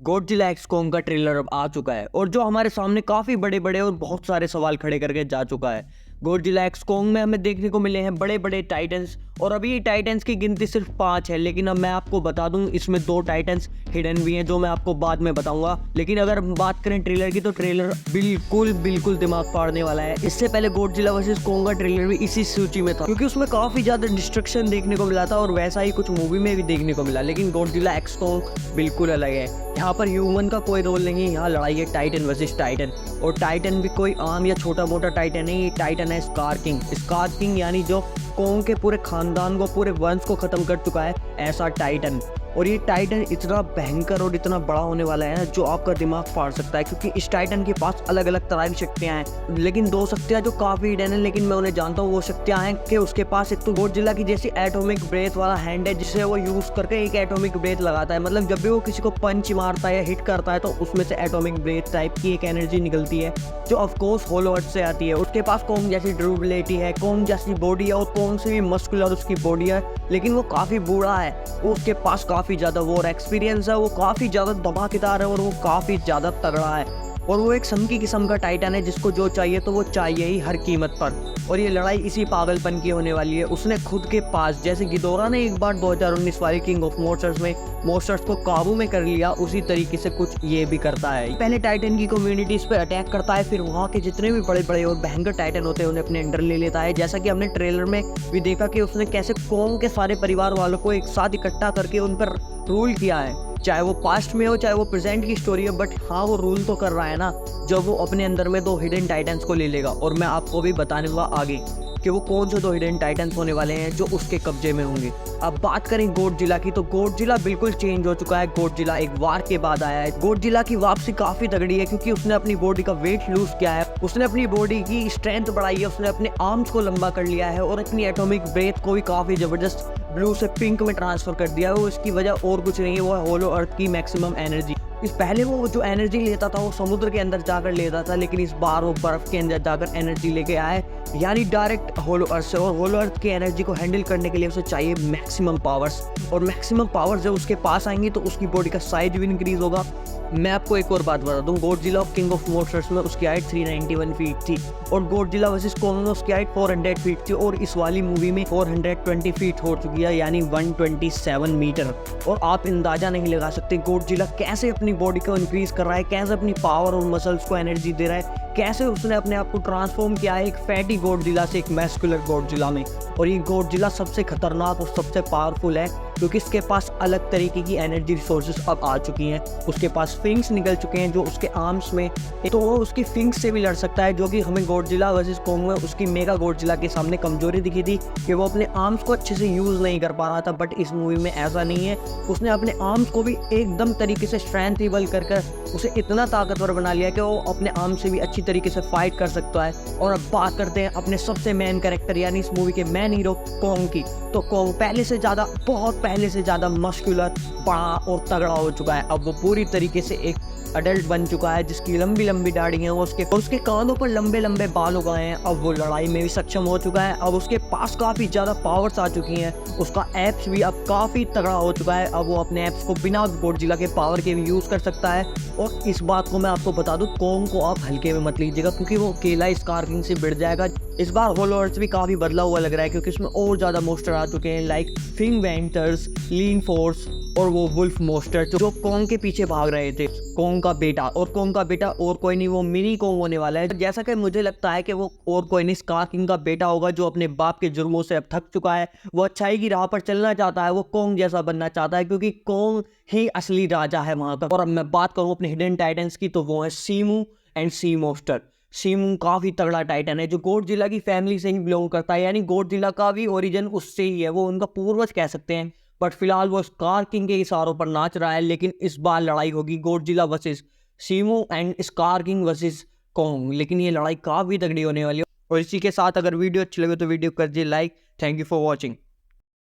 Godzilla x Kong का trailer अब आ चुका है और जो हमारे सामने काफ़ी बड़े बड़े और बहुत सारे सवाल खड़े करके जा चुका है। गॉडजिला एक्स कॉन्ग में हमें देखने को मिले हैं बड़े बड़े टाइटन्स और अभी ये टाइटन्स की गिनती सिर्फ 5 है, लेकिन अब मैं आपको बता दूं इसमें 2 टाइटन्स हिडन भी हैं जो मैं आपको बाद में बताऊंगा। लेकिन अगर हम बात करें ट्रेलर की तो ट्रेलर बिल्कुल दिमाग फाड़ने वाला है। इससे पहले गॉडजिला वर्सेस कॉन्ग का ट्रेलर भी इसी सूची में था क्योंकि उसमें काफ़ी ज़्यादा डिस्ट्रक्शन देखने को मिला था और वैसा ही कुछ मूवी में भी देखने को मिला। लेकिन गॉडजिला एक्स कॉन्ग बिल्कुल अलग है। यहाँ पर ह्यूमन का कोई रोल नहीं है, यहाँ लड़ाई है टाइटन वर्सेस टाइटन। और टाइटन भी कोई आम या छोटा मोटा टाइटन नहीं, ये टाइटन है स्कार किंग। स्कार किंग यानी जो कॉन्ग के पूरे खानदान को, पूरे वंश को खत्म कर चुका है, ऐसा टाइटन। और ये टाइटन इतना भयंकर और इतना बड़ा होने वाला है ना जो आपका दिमाग फाड़ सकता है, क्योंकि इस टाइटन के पास अलग अलग तरह की शक्तियां हैं। लेकिन 2 शक्तियां जो काफ़ी हिडन है लेकिन मैं उन्हें जानता हूँ। वो शक्तियां हैं कि उसके पास एक तो गॉडजिला की जैसी एटॉमिक ब्रेथ वाला हैंड है जिससे वो यूज़ करके एक एटॉमिक ब्रेथ लगाता है। मतलब जब भी वो किसी को पंच मारता है या हिट करता है तो उसमें से एटॉमिक ब्रेथ टाइप की एक एनर्जी निकलती है जो ऑफकोर्स होलो अर्थ से आती है। उसके पास कॉन्ग जैसी ड्यूरेबिलिटी है, कॉन्ग जैसी बॉडी है और कॉन्ग से भी मस्कुलर उसकी बॉडी है, लेकिन वो काफ़ी बूढ़ा है। उसके पास काफ़ी ज़्यादा वॉर एक्सपीरियंस है, वो काफ़ी ज़्यादा धमाकेदार है और वो काफ़ी ज़्यादा तगड़ा है। और वो एक संकी किस्म का टाइटन है जिसको जो चाहिए तो वो चाहिए ही हर कीमत पर। और ये लड़ाई इसी पागलपन की होने वाली है। उसने खुद के पास, जैसे गिदोरा ने एक बार 2019 वाली किंग ऑफ मॉन्स्टर्स में मॉन्स्टर्स को काबू में कर लिया, उसी तरीके से कुछ ये भी करता है। पहले टाइटन की कम्युनिटी इस पर अटैक करता है, फिर वहाँ के जितने भी बड़े बड़े और भयंकर टाइटन होते हैं उन्हें अपने अंडर ले लेता है। जैसा कि हमने ट्रेलर में भी देखा कि उसने कैसे कॉन्ग के सारे परिवार वालों को एक साथ इकट्ठा करके उन पर रूल किया है। चाहे वो पास्ट में हो चाहे वो प्रेजेंट की स्टोरी है, बट हाँ वो रूल तो कर रहा है ना जब वो अपने अंदर में 2 हिडन टाइटन्स को ले लेगा। और मैं आपको भी बताने वाला आगे कि वो कौन से 2 हिडन टाइटन्स होने वाले हैं जो उसके कब्जे में होंगे। अब बात करें गॉडजिला की तो गॉडजिला बिल्कुल चेंज हो चुका है। गॉडजिला एक वार के बाद आया है। गॉडजिला की वापसी काफ़ी तगड़ी है क्योंकि उसने अपनी बॉडी का वेट लूज किया है, उसने अपनी बॉडी की स्ट्रेंथ बढ़ाई है, उसने अपने आर्म्स को लंबा कर लिया है और अपनी एटॉमिक ब्रेथ को भी काफ़ी ज़बरदस्त ब्लू से पिंक में ट्रांसफर कर दिया है। वो इसकी वजह और कुछ नहीं है, वो है होलो अर्थ की मैक्सिमम एनर्जी। इस पहले वो जो एनर्जी लेता था वो समुद्र के अंदर जाकर लेता था, लेकिन इस बार वो बर्फ के अंदर जाकर एनर्जी लेके आए, यानी डायरेक्ट होलो अर्थ से। और होलो अर्थ की एनर्जी को हैंडल करने के लिए उसे चाहिए मैक्सिमम पावर्स, और मैक्सिमम पावर्स जब उसके पास आएंगी तो उसकी बॉडी का साइज भी इंक्रीज होगा। मैं आपको एक और बात बता दूं, गॉडजिला किंग ऑफ मॉन्स्टर्स में उसकी हाइट 391 फीट थी और गॉडजिला वर्सेस कॉन्ग में उसकी हाइट 400 फीट थी, और इस वाली मूवी में 420 फीट हो चुकी है, यानी 127 मीटर। और आप अंदाजा नहीं लगा सकते गॉडजिला कैसे अपनी बॉडी को इंक्रीज कर रहा है, कैसे अपनी पावर और मसल्स को एनर्जी दे रहा है, कैसे उसने अपने आप को ट्रांसफॉर्म किया है एक फैटी गॉडजिला से एक मैस्कुलर गॉडजिला में। और ये गॉडजिला सबसे खतरनाक और सबसे पावरफुल है क्योंकि इसके पास अलग तरीके की एनर्जी रिसोर्सेज अब आ चुकी हैं। उसके पास फिंग्स निकल चुके हैं जो उसके आर्म्स में, तो वो उसकी फिंग्स से भी लड़ सकता है, जो कि हमें गॉडजिला वर्सेस कॉन्ग में उसकी मेगा गॉडजिला के सामने कमजोरी दिखी थी कि वो अपने आर्म्स को अच्छे से यूज़ नहीं कर पा रहा था। बट इस मूवी में ऐसा नहीं है, उसने अपने आर्म्स को भी एकदम तरीके से स्ट्रेंथेबल कर उसे इतना ताकतवर बना लिया कि वो अपने आर्म से भी अच्छी तरीके से फाइट कर सकता है। और अब बात करते हैं अपने सबसे मेन कैरेक्टर यानी इस मूवी के मेन हीरो कॉन्ग की। तो कॉन्ग पहले से ज़्यादा, बहुत पहले से ज़्यादा मस्कुलर, बड़ा और तगड़ा हो चुका है। अब वो पूरी तरीके से एक अडल्ट बन चुका है जिसकी लंबी लंबी दाढ़ी है, उसके कानों पर लंबे लंबे बाल हो गए हैं। अब वो लड़ाई में भी सक्षम हो चुका है। अब उसके पास काफ़ी ज़्यादा पावर्स आ चुकी हैं, उसका एप्स भी अब काफ़ी तगड़ा हो चुका है। अब वो अपने एप्स को बिना गॉडजिला के पावर के भी यूज़ कर सकता है। और इस बात को मैं आपको बता दूं, कॉन्ग को आप हल्के में मत लीजिएगा क्योंकि वो अकेला स्कार किंग से भिड़ जाएगा। इस बार होलो अर्थ भी काफ़ी बदला हुआ लग रहा है क्योंकि इसमें और ज़्यादा मोस्टर आ चुके हैं, लाइक फिंग वेंटर्स, लीन फोर्स और वो वुल्फ मोस्टर जो कॉन्ग के पीछे भाग रहे थे। कॉन्ग का बेटा, और कॉन्ग का बेटा और कोई नहीं, वो मिनी कॉन्ग होने वाला है। जैसा कि मुझे लगता है कि वो और कोई नहीं, स्कार किंग का बेटा होगा जो अपने बाप के जुर्मों से अब थक चुका है। वो अच्छाई की राह पर चलना चाहता है, वो कॉन्ग जैसा बनना चाहता है क्योंकि कॉन्ग ही असली राजा है वहाँ का। और अब मैं बात करूँ अपने हिडन टाइटन्स की तो वो है सीमू एंड सी मोस्टर। सीमू काफ़ी तगड़ा टाइटन है जो गॉडजिला की फैमिली से ही बिलोंग करता है, यानी गॉडजिला का भी ओरिजिन उससे ही है, वो उनका पूर्वज कह सकते हैं। बट फिलहाल वो स्कार किंग के इशारों पर नाच रहा है। लेकिन इस बार लड़ाई होगी Godzilla versus Shimo and Skar King versus Kong, लेकिन ये लड़ाई काफ़ी तगड़ी होने वाली है। और इसी के साथ अगर वीडियो अच्छी लगे तो वीडियो कर दीजिए like. Thank you for watching.